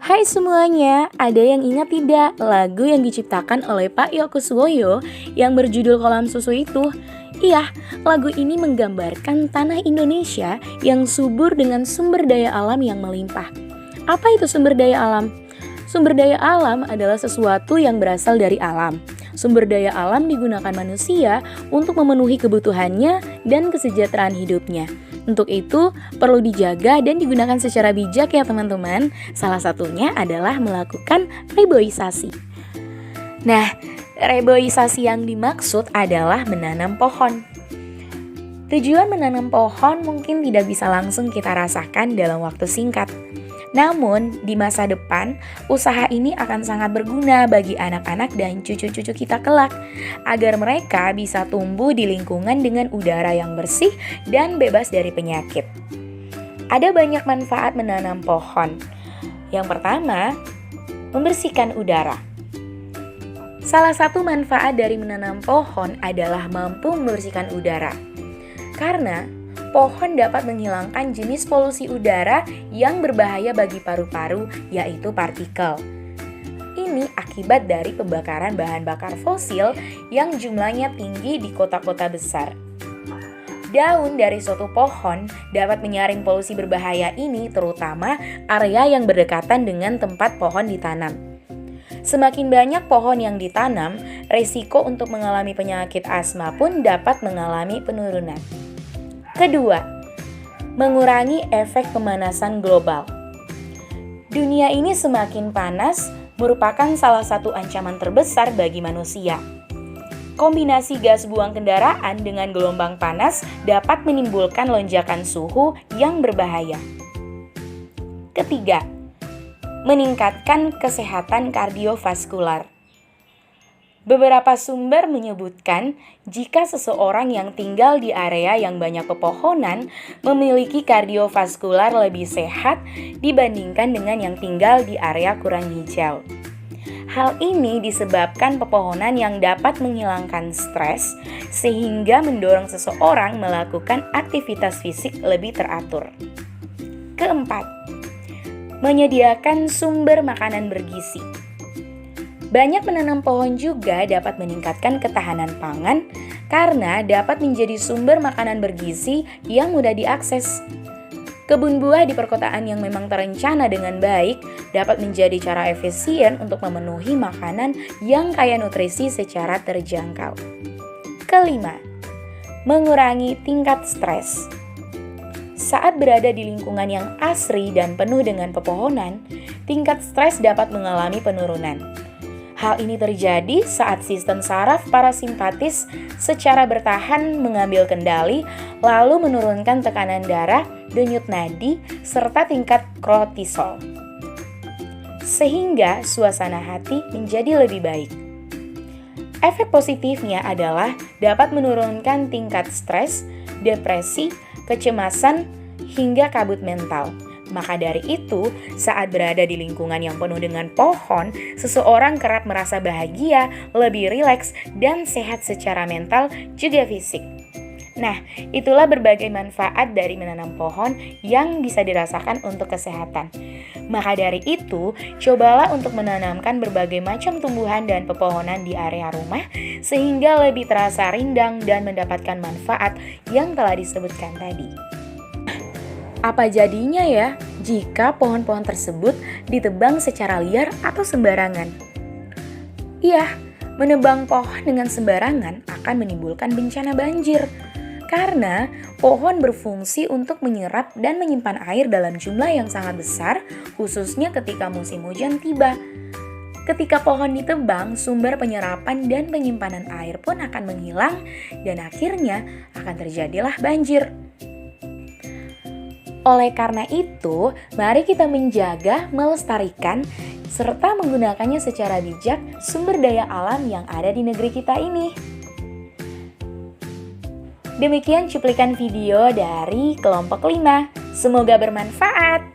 Hai semuanya, ada yang ingat tidak lagu yang diciptakan oleh Pak Yokuswoyo yang berjudul Kolam Susu itu? Iya, lagu ini menggambarkan tanah Indonesia yang subur dengan sumber daya alam yang melimpah. Apa itu sumber daya alam? Sumber daya alam adalah sesuatu yang berasal dari alam. Sumber daya alam digunakan manusia untuk memenuhi kebutuhannya dan kesejahteraan hidupnya. Untuk itu, perlu dijaga dan digunakan secara bijak ya teman-teman. Salah satunya adalah melakukan reboisasi. Nah, reboisasi yang dimaksud adalah menanam pohon. Tujuan menanam pohon mungkin tidak bisa langsung kita rasakan dalam waktu singkat. Namun, di masa depan, usaha ini akan sangat berguna bagi anak-anak dan cucu-cucu kita kelak, agar mereka bisa tumbuh di lingkungan dengan udara yang bersih dan bebas dari penyakit. Ada banyak manfaat menanam pohon. Yang pertama, membersihkan udara. Salah satu manfaat dari menanam pohon adalah mampu membersihkan udara. Karena pohon dapat menghilangkan jenis polusi udara yang berbahaya bagi paru-paru, yaitu partikel. Ini akibat dari pembakaran bahan bakar fosil yang jumlahnya tinggi di kota-kota besar. Daun dari suatu pohon dapat menyaring polusi berbahaya ini, terutama area yang berdekatan dengan tempat pohon ditanam. Semakin banyak pohon yang ditanam, resiko untuk mengalami penyakit asma pun dapat mengalami penurunan. Kedua, mengurangi efek pemanasan global. Dunia ini semakin panas merupakan salah satu ancaman terbesar bagi manusia. Kombinasi gas buang kendaraan dengan gelombang panas dapat menimbulkan lonjakan suhu yang berbahaya. Ketiga, meningkatkan kesehatan kardiovaskular. Beberapa sumber menyebutkan jika seseorang yang tinggal di area yang banyak pepohonan memiliki kardiovaskular lebih sehat dibandingkan dengan yang tinggal di area kurang hijau. Hal ini disebabkan pepohonan yang dapat menghilangkan stres sehingga mendorong seseorang melakukan aktivitas fisik lebih teratur. Keempat, menyediakan sumber makanan bergizi. Banyak menanam pohon juga dapat meningkatkan ketahanan pangan karena dapat menjadi sumber makanan bergizi yang mudah diakses. Kebun buah di perkotaan yang memang terencana dengan baik dapat menjadi cara efisien untuk memenuhi makanan yang kaya nutrisi secara terjangkau. Kelima, mengurangi tingkat stres. Saat berada di lingkungan yang asri dan penuh dengan pepohonan, tingkat stres dapat mengalami penurunan. Hal ini terjadi saat sistem saraf parasimpatis secara bertahan mengambil kendali, lalu menurunkan tekanan darah, denyut nadi, serta tingkat kortisol. Sehingga suasana hati menjadi lebih baik. Efek positifnya adalah dapat menurunkan tingkat stres, depresi, kecemasan, hingga kabut mental. Maka dari itu, saat berada di lingkungan yang penuh dengan pohon, seseorang kerap merasa bahagia, lebih rileks, dan sehat secara mental juga fisik. Nah, itulah berbagai manfaat dari menanam pohon yang bisa dirasakan untuk kesehatan. Maka dari itu, cobalah untuk menanamkan berbagai macam tumbuhan dan pepohonan di area rumah, sehingga lebih terasa rindang dan mendapatkan manfaat yang telah disebutkan tadi. Apa jadinya ya jika pohon-pohon tersebut ditebang secara liar atau sembarangan? Iya, menebang pohon dengan sembarangan akan menimbulkan bencana banjir. Karena pohon berfungsi untuk menyerap dan menyimpan air dalam jumlah yang sangat besar, khususnya ketika musim hujan tiba. Ketika pohon ditebang, sumber penyerapan dan penyimpanan air pun akan menghilang dan akhirnya akan terjadilah banjir. Oleh karena itu, mari kita menjaga, melestarikan, serta menggunakannya secara bijak sumber daya alam yang ada di negeri kita ini. Demikian cuplikan video dari kelompok 5. Semoga bermanfaat.